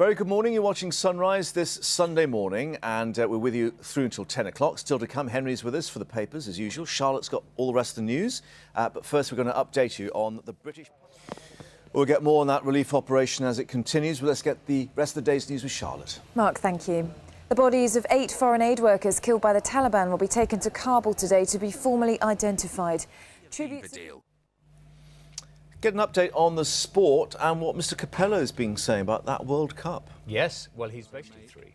Very good morning. You're watching Sunrise this Sunday morning, and we're with you through until 10 o'clock. Still to come, Henry's with us for the papers, as usual. Charlotte's got all the rest of the news. But first, we're going to update you on the British... We'll get more on that relief operation as it continues, but let's get the rest of the day's news with Charlotte. Mark, thank you. The bodies of 8 foreign aid workers killed by the Taliban will be taken to Kabul today to be formally identified. Tributes... Get an update on the sport and what Mr Capello is being saying about that World Cup. Yes, well, he's basically three.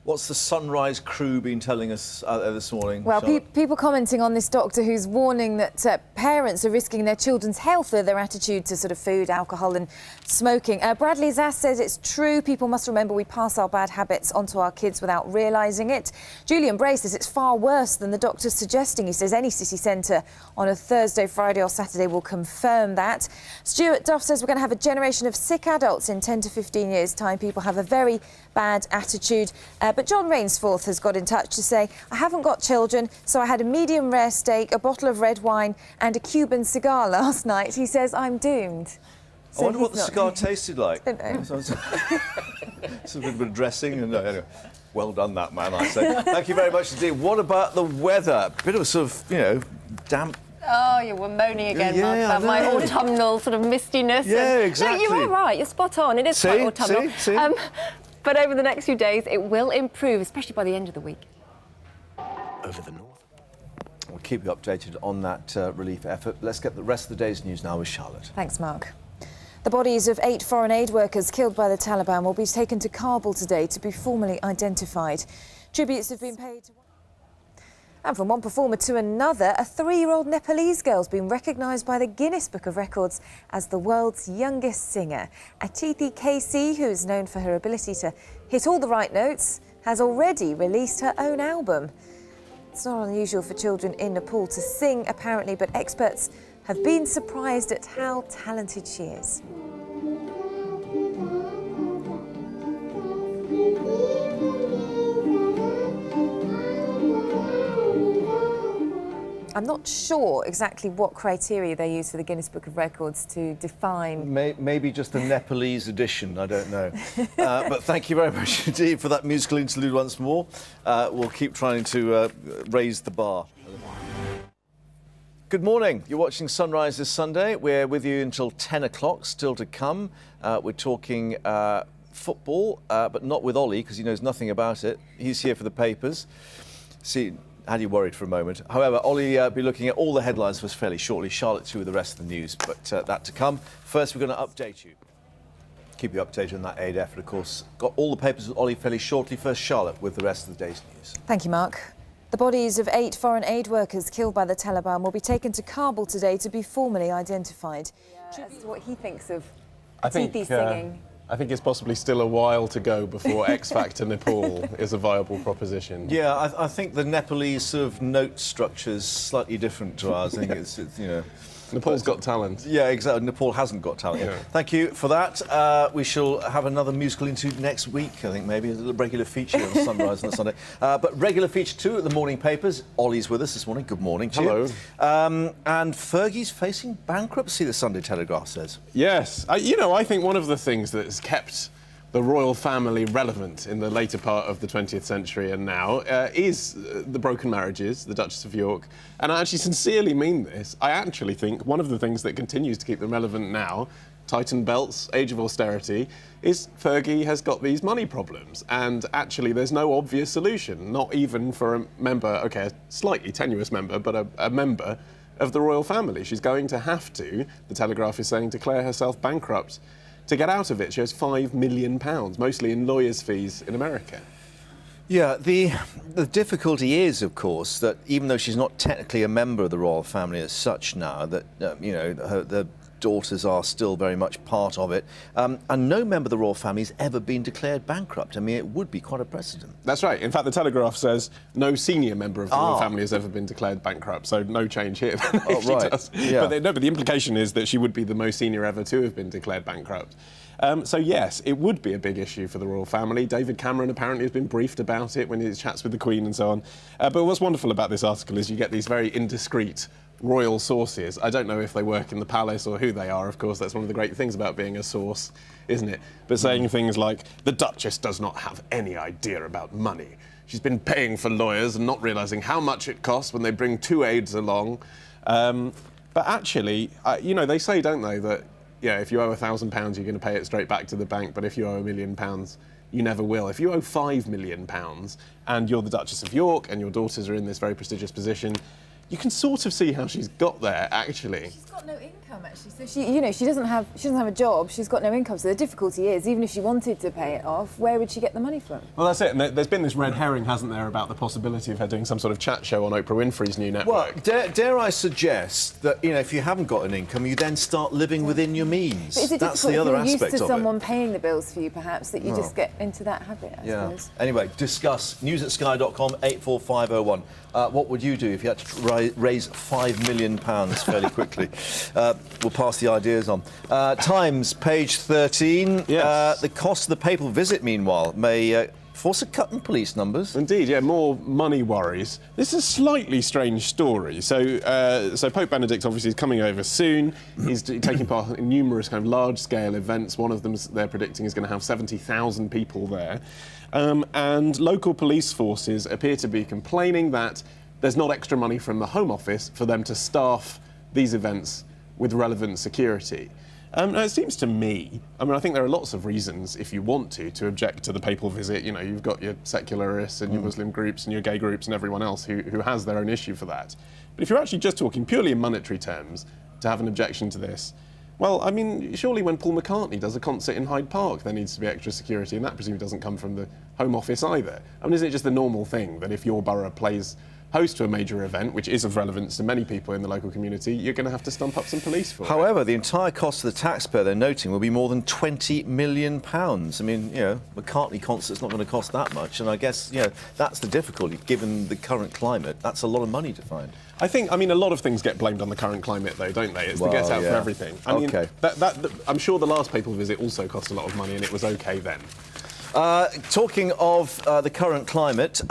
What's the Sunrise crew been telling us this morning? Well, people commenting on this doctor who's warning that parents are risking their children's health with their attitude to sort of food, alcohol and smoking. Bradley Zass says it's true. People must remember we pass our bad habits onto our kids without realising it. Julian Bray says it's far worse than the doctor's suggesting. He says any city centre on a Thursday, Friday or Saturday will confirm that. Stuart Duff says we're going to have a generation of sick adults in 10 to 15 years' time. People have a very bad attitude. But John Rainsforth has got in touch to say, I haven't got children, so I had a medium rare steak, a bottle of red wine and a Cuban cigar last night. He says, I'm doomed. So I wonder what the cigar tasted like. It's a bit of dressing. And, anyway, well done, that man, I say. Thank you very much indeed. What about the weather? Bit of a sort of, damp. Oh, you were moaning again, Mark, about my autumnal sort of mistiness. Yeah, exactly. No, you are right. You're spot on. It is quite autumnal. See? But over the next few days, it will improve, especially by the end of the week. Over the north. We'll keep you updated on that relief effort. Let's get the rest of the day's news now with Charlotte. Thanks, Mark. The bodies of 8 foreign aid workers killed by the Taliban will be taken to Kabul today to be formally identified. Tributes have been paid to... And from one performer to another, a 3-year-old Nepalese girl's been recognised by the Guinness Book of Records as the world's youngest singer. Atithi KC, who is known for her ability to hit all the right notes, has already released her own album. It's not unusual for children in Nepal to sing, apparently, but experts have been surprised at how talented she is. I'm not sure exactly what criteria they use for the Guinness Book of Records to define... Maybe just the Nepalese edition, I don't know. But thank you very much indeed for that musical interlude once more. We'll keep trying to raise the bar. Good morning. You're watching Sunrise this Sunday. We're with you until 10 o'clock, still to come. We're talking football, but not with Ollie, because he knows nothing about it. He's here for the papers. See... Had you worried for a moment? However, Ollie will be looking at all the headlines for us fairly shortly. Charlotte too with the rest of the news, but that to come. First, we're going to update you. Keep you updated on that aid effort, of course. Got all the papers with Ollie fairly shortly. First, Charlotte with the rest of the day's news. Thank you, Mark. The bodies of 8 foreign aid workers killed by the Taliban will be taken to Kabul today to be formally identified. As to what he thinks of Atithi singing. I think it's possibly still a while to go before X Factor Nepal is a viable proposition. Yeah, I think the Nepalese sort of note structure is slightly different to ours. I think it's Nepal's got talent. Yeah, exactly. Nepal hasn't got talent. Yeah. Thank you for that. We shall have another musical interlude next week, I think, maybe. A little regular feature on Sunrise on a Sunday. But regular feature too at the morning papers. Ollie's with us this morning. Good morning to you. Hello. And Fergie's facing bankruptcy, the Sunday Telegraph says. Yes. I think one of the things that's kept the royal family relevant in the later part of the 20th century and now is the broken marriages, the Duchess of York. And I actually sincerely mean this. I actually think one of the things that continues to keep them relevant now, tightened belts, age of austerity, is Fergie has got these money problems. And actually there's no obvious solution, not even for a member, OK, a slightly tenuous member, but a member of the royal family. She's going to have to, the Telegraph is saying, declare herself bankrupt. To get out of it, she has £5 million, mostly in lawyers' fees in America. Yeah, the difficulty is, of course, that even though she's not technically a member of the royal family as such now, that, the daughters are still very much part of it, and no member of the royal family has ever been declared bankrupt. I mean, it would be quite a precedent. That's right. In fact, the Telegraph says no senior member of the royal family has ever been declared bankrupt, so no change here. Right. Does. Yeah. But the implication is that she would be the most senior ever to have been declared bankrupt. So yes, it would be a big issue for the royal family. David Cameron apparently has been briefed about it when he chats with the Queen and so on. But what's wonderful about this article is you get these very indiscreet royal sources. I don't know if they work in the palace or who they are, of course. That's one of the great things about being a source, isn't it? But saying things like, the Duchess does not have any idea about money. She's been paying for lawyers and not realising how much it costs when they bring 2 aides along. But actually, you know, they say, don't they, that if you owe £1,000, you're going to pay it straight back to the bank, but if you owe £1 million, you never will. If you owe £5 million and you're the Duchess of York and your daughters are in this very prestigious position, you can sort of see how she's got there, actually. She's got no income, actually. So she doesn't have a job. She's got no income. So the difficulty is, even if she wanted to pay it off, where would she get the money from? Well, that's it. And there's been this red herring, hasn't there, about the possibility of her doing some sort of chat show on Oprah Winfrey's new network. Well, dare I suggest that, if you haven't got an income, you then start living within your means. But is it That's the other aspect of it. Used to someone paying the bills for you, perhaps, that you just get into that habit, I suppose. Anyway, discuss. News@sky.com, 84501. What would you do if you had to raise £5 million fairly quickly? We'll pass the ideas on. Times, page 13. Yes. The cost of the papal visit, meanwhile, may force a cut in police numbers. Indeed, yeah, more money worries. This is a slightly strange story. So Pope Benedict obviously is coming over soon. He's taking part in numerous kind of large-scale events. One of them, they're predicting, is going to have 70,000 people there. And local police forces appear to be complaining that there's not extra money from the Home Office for them to staff these events with relevant security. Now, it seems to me, I think there are lots of reasons, if you want to object to the papal visit. You know, you've got your secularists and your Muslim groups and your gay groups and everyone else who has their own issue for that. But if you're actually just talking purely in monetary terms to have an objection to this, well, surely when Paul McCartney does a concert in Hyde Park, there needs to be extra security, and that presumably doesn't come from the Home Office either. Isn't it just the normal thing that if your borough plays host to a major event, which is of relevance to many people in the local community, you're going to have to stump up some police for it? However, the entire cost of the taxpayer, they're noting, will be more than £20 million. McCartney concert's not going to cost that much, and I guess, that's the difficulty. Given the current climate, that's a lot of money to find. I think, a lot of things get blamed on the current climate, though, don't they? It's the get out for everything. I'm sure the last papal visit also cost a lot of money, and it was OK then. Talking of the current climate,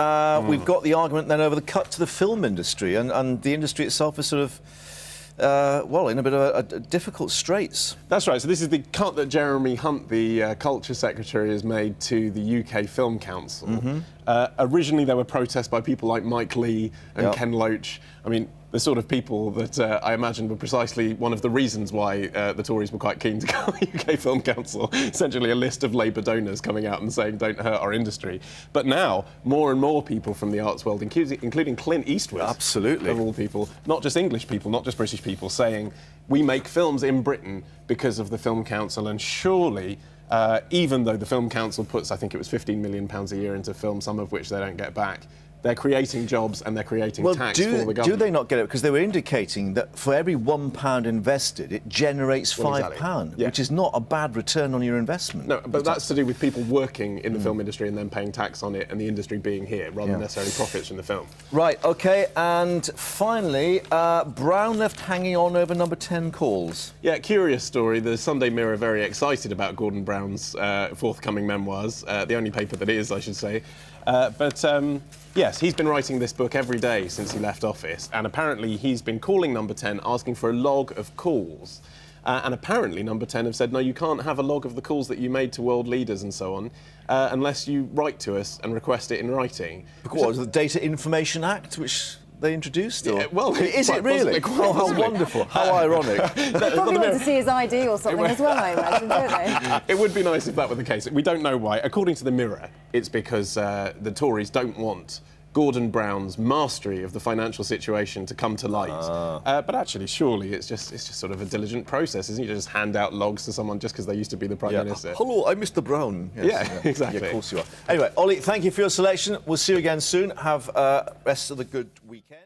we've got the argument then over the cut to the film industry, and the industry itself is sort of, in a bit of a difficult straits. That's right. So this is the cut that Jeremy Hunt, the Culture Secretary, has made to the UK Film Council. Originally, there were protests by people like Mike Leigh and Ken Loach. The sort of people that I imagine were precisely one of the reasons why the Tories were quite keen to go to the UK Film Council. Essentially a list of Labour donors coming out and saying, don't hurt our industry. But now, more and more people from the arts world, including Clint Eastwood, absolutely, of all people, not just English people, not just British people, saying, we make films in Britain because of the Film Council, and surely, even though the Film Council puts, I think it was £15 million a year into film, some of which they don't get back, they're creating jobs and they're creating tax for the government. Do they not get it? Because they were indicating that for every £1 invested, it generates £5, which is not a bad return on your investment. No, but that's to do with people working in the film industry and then paying tax on it, and the industry being here, rather than necessarily profits from the film. Right, OK, and finally, Brown left hanging on over number 10 calls. Yeah, curious story. The Sunday Mirror are very excited about Gordon Brown's forthcoming memoirs, the only paper that is, I should say. Yes, he's been writing this book every day since he left office, and apparently he's been calling Number 10, asking for a log of calls. And apparently Number 10 have said, no, you can't have a log of the calls that you made to world leaders and so on, unless you write to us and request it in writing. What was the Data Information Act, which they introduced? Yeah, well, is it really? Oh, how wonderful. How ironic. They probably want to see his ID or something as well, I imagine, don't they? It would be nice if that were the case. We don't know why. According to the Mirror, it's because the Tories don't want Gordon Brown's mastery of the financial situation to come to light. But actually, surely it's just sort of a diligent process, isn't it? You just hand out logs to someone just because they used to be the Prime Minister. Hello, I'm Mr. Brown. Yes, yeah, exactly. Yeah, of course you are. Anyway, Ollie, thank you for your selection. We'll see you again soon. Have rest of the good weekend.